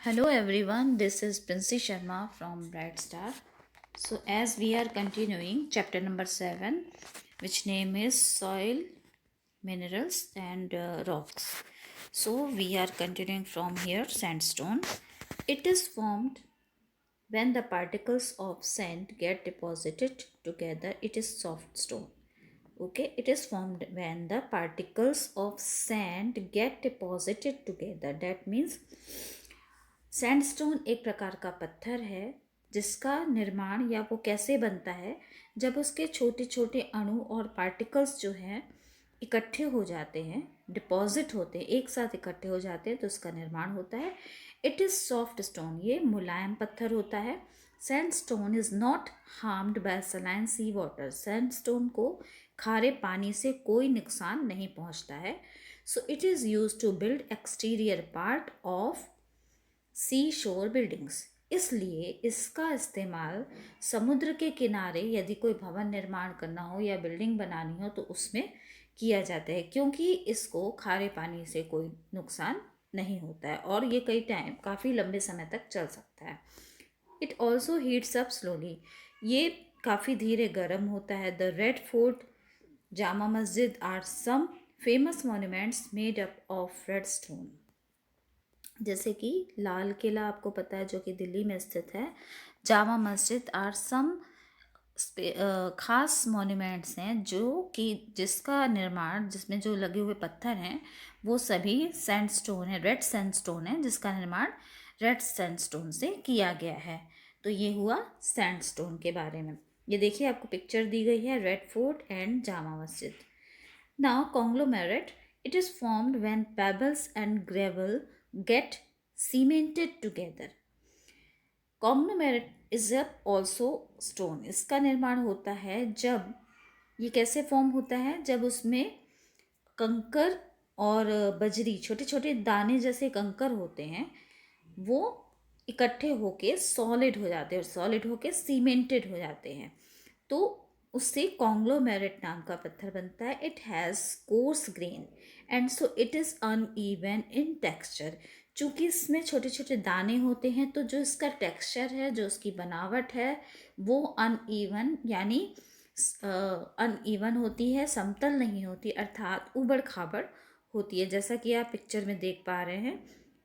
Hello everyone, this is Princey Sharma from Bright Star. So as we are continuing chapter number 7, which name is Soil, Minerals and Rocks. So we are continuing from here, sandstone. It is formed when the particles of sand get deposited together. It is soft stone. Okay, it is formed when the particles of sand get deposited together. That means sandstone एक प्रकार का पत्थर है जिसका निर्माण या वो कैसे बनता है जब उसके छोटे छोटे अणु और पार्टिकल्स जो हैं इकट्ठे हो जाते हैं, डिपॉजिट होते हैं, एक साथ इकट्ठे हो जाते हैं तो उसका निर्माण होता है. इट इज़ सॉफ्ट स्टोन, ये मुलायम पत्थर होता है. Sandstone is not harmed by saline sea water, sandstone को खारे पानी से कोई नुकसान नहीं पहुंचता है. So it is use to build exterior part of sea shore buildings, इसलिए इसका इस्तेमाल समुद्र के किनारे यदि कोई भवन निर्माण करना हो या बिल्डिंग बनानी हो तो उसमें किया जाता है, क्योंकि इसको खारे पानी से कोई नुकसान नहीं होता है और ये कई टाइम काफ़ी लंबे समय तक चल सकता है. It also heats up slowly, ये काफ़ी धीरे गर्म होता है. The red fort, Jama Masjid are some famous monuments made up of red stone. जैसे कि लाल किला आपको पता है जो कि दिल्ली में स्थित है. जामा मस्जिद आर सम खास मॉन्यूमेंट्स हैं जो कि जिसका निर्माण, जिसमें जो लगे हुए पत्थर हैं वो सभी सैंडस्टोन है, रेड सैंडस्टोन है, जिसका निर्माण रेड सैंडस्टोन से किया गया है. तो ये हुआ सैंडस्टोन के बारे में. ये देखिए आपको पिक्चर दी गई है, red fort and Jama Masjid. Now conglomerate, it is formed when pebbles and gravel get cemented together. Conglomerate is also stone. इसका निर्माण होता है जब, ये कैसे फॉर्म होता है, जब उसमें कंकर और बजरी, छोटे छोटे दाने जैसे कंकर होते हैं, वो इकट्ठे होके सॉलिड हो जाते हैं और सॉलिड होके सीमेंटेड हो जाते हैं, तो उससे कॉन्ग्लोमेरेट नाम का पत्थर बनता है. It has coarse grain and so it is uneven in texture. चूँकि इसमें छोटे छोटे दाने होते हैं तो जो इसका टेक्सचर है, जो उसकी बनावट है, वो अनइवन यानी अनइवन होती है, समतल नहीं होती, अर्थात उबड़ खाबड़ होती है, जैसा कि आप पिक्चर में देख पा रहे हैं.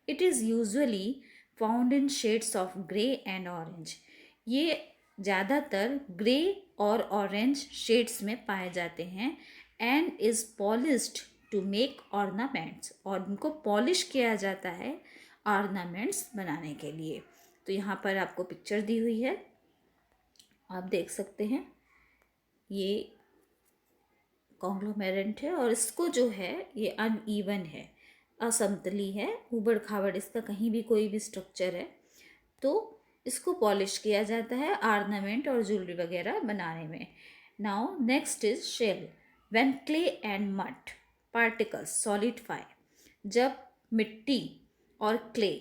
It is usually found in shades of grey and orange, ये ज़्यादातर ग्रे और ऑरेंज शेड्स में पाए जाते हैं. And is polished to make ornaments, और उनको पॉलिश किया जाता है ऑर्नामेंट्स बनाने के लिए. तो यहाँ पर आपको पिक्चर दी हुई है, आप देख सकते हैं, ये कॉन्ग्लोमेरेट है और इसको जो है ये अनइवन है, असमतली है, उबड़ खाबड़, इसका कहीं भी कोई भी स्ट्रक्चर है, तो इसको पॉलिश किया जाता है ऑर्नामेंट और ज्वेलरी वगैरह बनाने में. Now next is shale. When clay and mud particles solidify, जब मिट्टी और क्ले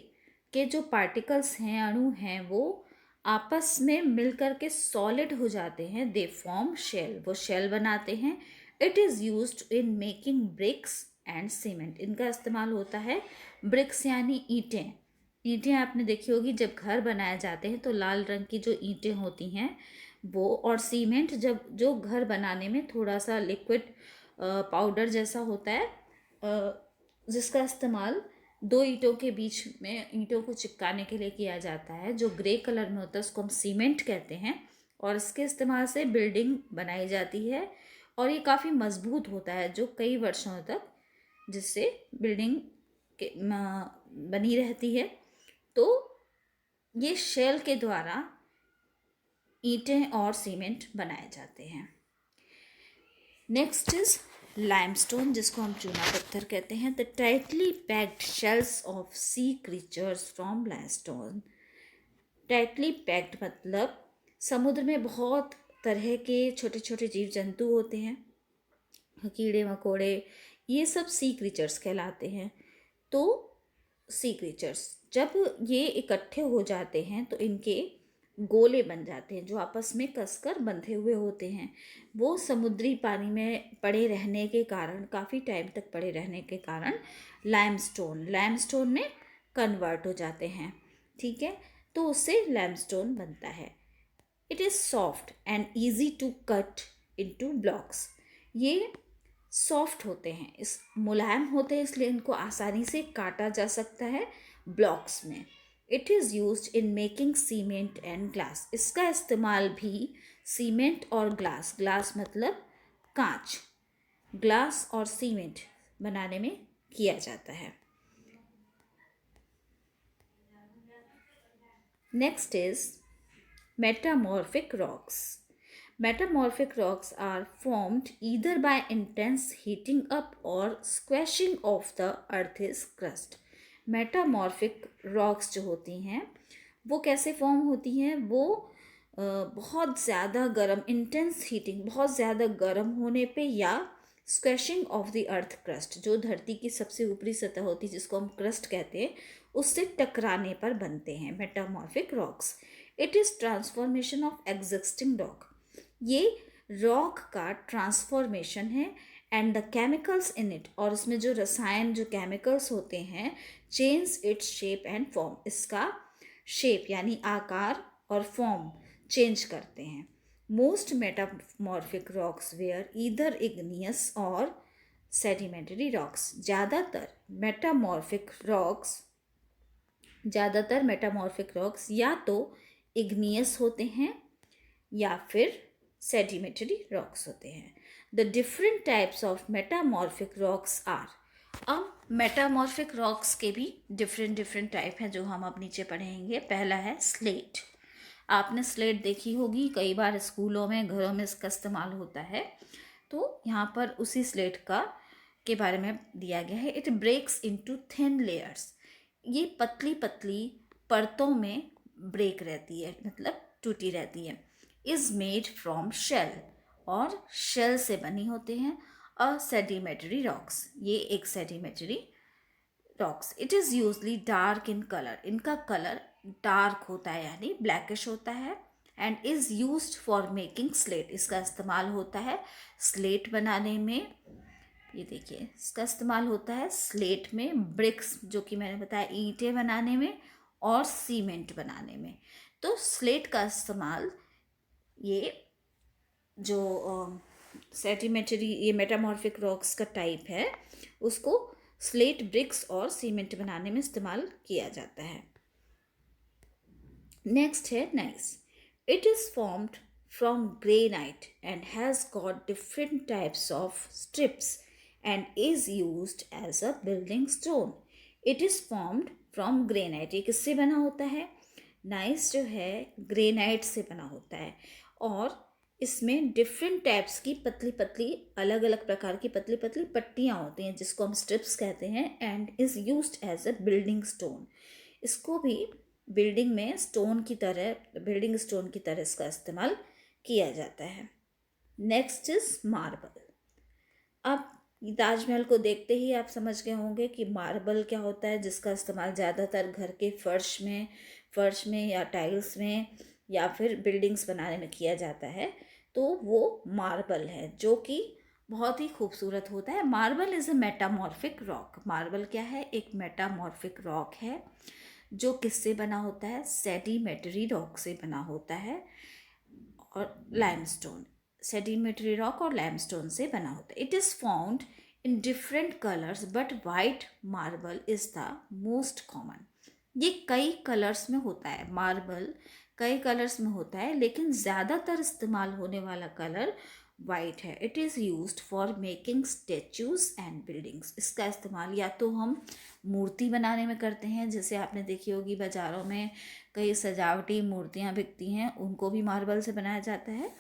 के जो पार्टिकल्स हैं, अणु हैं, वो आपस में मिलकर के सॉलिड हो जाते हैं, दे फॉर्म शेल, वो शेल बनाते हैं. It is used in making bricks and cement, इनका इस्तेमाल होता है ब्रिक्स यानी ईंटें. ईंटें आपने देखी होगी, जब घर बनाए जाते हैं तो लाल रंग की जो ईंटें होती हैं वो, और सीमेंट जब जो घर बनाने में थोड़ा सा लिक्विड पाउडर जैसा होता है, जिसका इस्तेमाल दो ईंटों के बीच में ईंटों को चिपकाने के लिए किया जाता है, जो ग्रे कलर में होता है उसको हम सीमेंट कहते हैं, और इसके इस्तेमाल से बिल्डिंग बनाई जाती है और ये काफ़ी मजबूत होता है, जो कई वर्षों तक जिससे बिल्डिंग बनी रहती है. तो ये शेल के द्वारा ईंटें और सीमेंट बनाए जाते हैं. नेक्स्ट इज लाइमस्टोन, जिसको हम चूना पत्थर कहते हैं. The tightly packed shells of sea creatures from limestone. Tightly packed मतलब समुद्र में बहुत तरह के छोटे छोटे जीव जंतु होते हैं, कीड़े मकोड़े, ये सब सी क्रीचर्स कहलाते हैं. तो सी क्रीचर्स जब ये इकट्ठे हो जाते हैं तो इनके गोले बन जाते हैं जो आपस में कसकर बंधे हुए होते हैं. वो समुद्री पानी में पड़े रहने के कारण, काफ़ी टाइम तक पड़े रहने के कारण लाइमस्टोन में कन्वर्ट हो जाते हैं. ठीक है, तो उससे लैमस्टोन बनता है। It is soft and easy to cut into blocks. ये सॉफ्ट होते हैं, इस मुलायम होते हैं, इसलिए इनको आसानी से काटा जा सकता है ब्लॉक्स में। It is used in making cement and glass. इसका इस्तेमाल भी सीमेंट और ग्लास, ग्लास मतलब कांच, ग्लास और सीमेंट बनाने में किया जाता है। Next is metamorphic rocks. Metamorphic rocks are formed either by intense heating up or squashing of the earth's crust. Metamorphic rocks जो होती हैं वो कैसे फॉर्म होती हैं? वो बहुत ज़्यादा गर्म, इंटेंस हीटिंग, बहुत ज़्यादा गर्म होने पे, या स्क्वैशिंग ऑफ द अर्थ क्रस्ट, जो धरती की सबसे ऊपरी सतह होती है जिसको हम क्रस्ट कहते हैं, उससे टकराने पर बनते हैं metamorphic rocks. It is transformation of existing rock. ये रॉक का ट्रांसफॉर्मेशन है। And the chemicals in it, और इसमें जो रसायन, जो केमिकल्स होते हैं, change its shape and form. इसका शेप यानी आकार और फॉर्म चेंज करते हैं। Most metamorphic rocks were either igneous और सेडिमेंटरी रॉक्स। ज़्यादातर मेटामॉर्फिक रॉक्स या तो इग्नियस होते हैं या फिर सेडिमेंटरी रॉक्स होते हैं। The different types of metamorphic rocks are. अब मेटामॉर्फिक रॉक्स के भी डिफरेंट टाइप हैं जो हम अब नीचे पढ़ेंगे। पहला है स्लेट। आपने स्लेट देखी होगी, कई बार स्कूलों में, घरों में इसका इस्तेमाल होता है। तो यहाँ पर उसी स्लेट का के बारे में दिया गया है। It breaks into thin layers. ये पतली पतली परतों में ब्रेक रहती है, मतलब टूटी रहती है। इज़ मेड फ्रॉम शेल, और शेल से बनी होते हैं। अ सेडिमेंटरी रॉक्स, ये एक sedimentary rocks. It is usually dark in colour. इनका कलर डार्क होता है यानी ब्लैकिश होता है। And is used for making slate. इसका इस्तेमाल होता है स्लेट बनाने में। ये देखिए, इसका इस्तेमाल होता है स्लेट में, ब्रिक्स जो कि मैंने बताया ईंटें बनाने में, और सीमेंट बनाने में। तो स्लेट का इस्तेमाल, ये जो सेडिमेंटरी, ये मेटामॉर्फिक रॉक्स का टाइप है, उसको स्लेट, ब्रिक्स और सीमेंट बनाने में इस्तेमाल किया जाता है। नेक्स्ट है gneiss. It is formed from granite and has got different types of strips and is used as a building stone. It is formed from granite. ये किससे बना होता है? नाइस जो है ग्रेनाइट से बना होता है, और इसमें डिफरेंट टाइप्स की पतली पतली, अलग अलग प्रकार की पतली पतली पट्टियाँ होती हैं जिसको हम स्ट्रिप्स कहते हैं। And is used as a building stone. इसको भी बिल्डिंग में स्टोन की तरह, बिल्डिंग स्टोन की तरह इसका इस्तेमाल किया जाता है। Next is marble. अब ताजमहल को देखते ही आप समझ गए होंगे कि मार्बल क्या होता है, जिसका इस्तेमाल ज़्यादातर घर के फर्श में या टाइल्स में या फिर बिल्डिंग्स बनाने में किया जाता है। तो वो मार्बल है, जो कि बहुत ही खूबसूरत होता है। Marble is a metamorphic rock. Marble क्या है? एक मेटामॉर्फिक रॉक है जो किससे बना होता है? सेडिमेंटरी रॉक से बना होता है, और लाइमस्टोन, सेडिमेंटरी रॉक और लाइमस्टोन से बना होता है। It is found in different colours but white marble is the most common. ये कई कलर्स में होता है, मार्बल कई कलर्स में होता है, लेकिन ज़्यादातर इस्तेमाल होने वाला कलर वाइट है। It is used for making statues and buildings. इसका इस्तेमाल या तो हम मूर्ति बनाने में करते हैं, जैसे आपने देखी होगी बाज़ारों में कई सजावटी मूर्तियाँ बिकती हैं, उनको भी मार्बल से बनाया जाता है।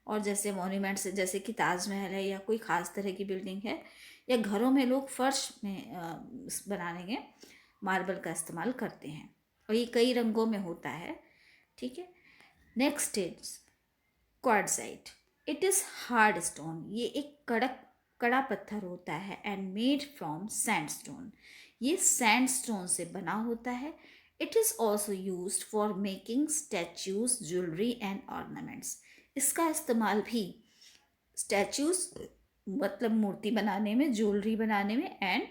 और जैसे मॉन्यूमेंट्स, जैसे कि ताजमहल है या कोई ख़ास तरह की बिल्डिंग है, या घरों में लोग फर्श में बनाने में मार्बल का इस्तेमाल करते हैं, और ये कई रंगों में होता है। ठीक है। Next is quartzite. It is hard stone. ये एक कड़ा पत्थर होता है। And made from sandstone. ये सैंडस्टोन से बना होता है। It is also used for making statues, jewellery and ornaments. इसका इस्तेमाल भी स्टैचूज मतलब मूर्ति बनाने में, ज्वेलरी बनाने में, एंड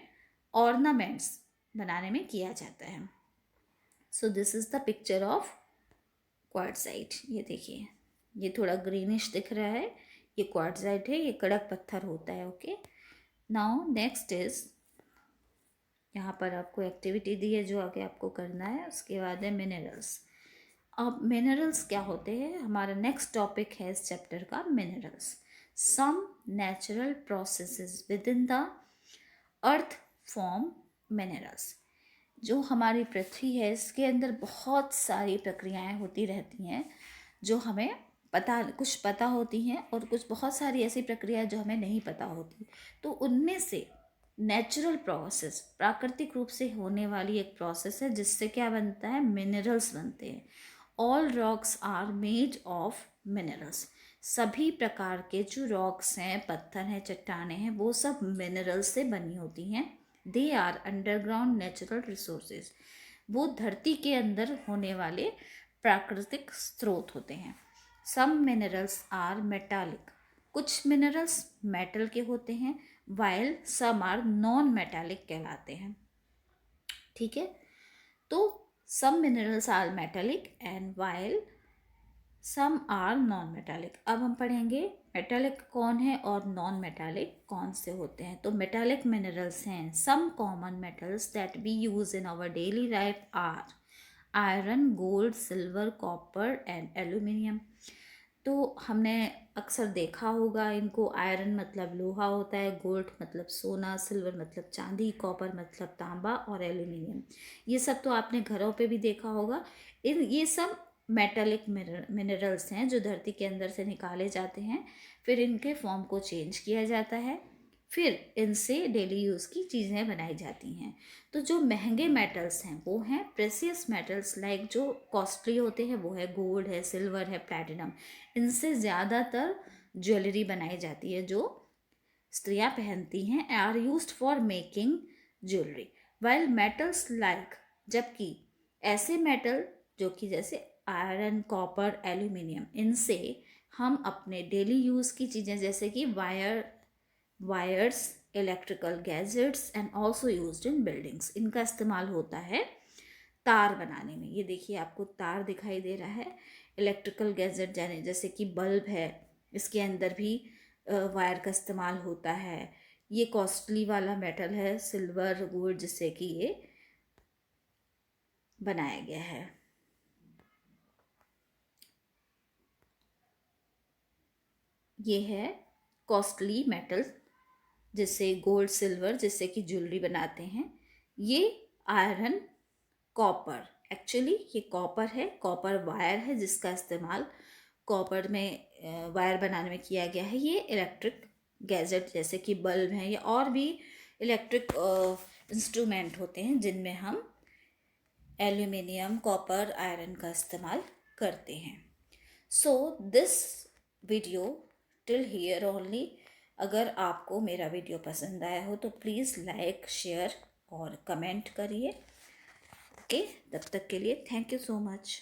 ऑर्नामेंट्स बनाने में किया जाता है। So this is the picture of quartzite. ये देखिए, ये थोड़ा ग्रीनिश दिख रहा है, ये क्वार्ट्जाइट है, ये कड़क पत्थर होता है। ओके, नाउ नेक्स्ट इज, यहाँ पर आपको एक्टिविटी दी है जो आगे आपको करना है। उसके बाद है मिनरल्स। अब मिनरल्स क्या होते हैं, हमारा नेक्स्ट टॉपिक है इस चैप्टर का, minerals. Some natural processes within the earth form minerals. जो हमारी पृथ्वी है इसके अंदर बहुत सारी प्रक्रियाएं होती रहती हैं जो हमें कुछ पता होती हैं, और कुछ बहुत सारी ऐसी प्रक्रिया जो हमें नहीं पता होती। तो उनमें से नेचुरल प्रोसेस, प्राकृतिक रूप से होने वाली एक प्रोसेस है जिससे क्या बनता है, मिनरल्स बनते हैं। All rocks are made of minerals. सभी प्रकार के जो रॉक्स हैं, पत्थर हैं, चट्टानें हैं, वो सब मिनरल्स से बनी होती हैं। They are underground natural resources. वो धरती के अंदर होने वाले प्राकृतिक स्रोत होते हैं। Some minerals are metallic. कुछ मिनरल्स मेटल के होते हैं, while some are non metallic कहलाते हैं। ठीक है, तो some minerals are metallic and while some are non metallic. अब हम पढ़ेंगे मेटालिक कौन है और नॉन मेटालिक कौन से होते हैं। तो मेटालिक मिनरल्स हैं, some common metals that we use in our daily life are iron, gold, silver, copper and aluminium. तो हमने अक्सर देखा होगा इनको, आयरन मतलब लोहा होता है, गोल्ड मतलब सोना, सिल्वर मतलब चांदी, कॉपर मतलब तांबा और एल्यूमिनियम। ये सब तो आपने घरों पे भी देखा होगा। ये सब मेटालिक मिनरल्स हैं जो धरती के अंदर से निकाले जाते हैं, फिर इनके फॉर्म को चेंज किया जाता है, फिर इनसे डेली यूज़ की चीज़ें बनाई जाती हैं। तो जो महंगे मेटल्स हैं वो हैं प्रेसियस मेटल्स, लाइक जो कॉस्टली होते हैं वो है गोल्ड है, सिल्वर है, प्लैटिनम। इनसे ज़्यादातर ज्वेलरी बनाई जाती है जो स्त्रियां पहनती हैं, are used for making jewellery. While metals like, जबकि ऐसे मेटल जो कि जैसे आयरन, कॉपर, एल्यूमिनियम, इनसे हम अपने डेली यूज़ की चीज़ें जैसे कि wires, electrical gadgets and also used in buildings, इनका इस्तेमाल होता है तार बनाने में। ये देखिए आपको तार दिखाई दे रहा है। इलेक्ट्रिकल गैजेट जाने जैसे कि बल्ब है, इसके अंदर भी वायर का इस्तेमाल होता है। ये कॉस्टली वाला मेटल है सिल्वर, गोल्ड, जिससे कि ये बनाया गया है। ये है कॉस्टली मेटल, जिससे गोल्ड, सिल्वर, जिससे कि ज्वेलरी बनाते हैं। ये आयरन, कॉपर, एक्चुअली ये कॉपर है, कॉपर वायर है जिसका इस्तेमाल कॉपर में वायर बनाने में किया गया है। ये इलेक्ट्रिक गैजेट जैसे कि बल्ब हैं या और भी इलेक्ट्रिक इंस्ट्रूमेंट होते हैं जिनमें हम एल्यूमिनियम, कॉपर, आयरन का इस्तेमाल करते हैं। So this video till here only. अगर आपको मेरा वीडियो पसंद आया हो तो प्लीज़ लाइक, शेयर और कमेंट करिए। ओके, तब तक के लिए थैंक यू सो मच।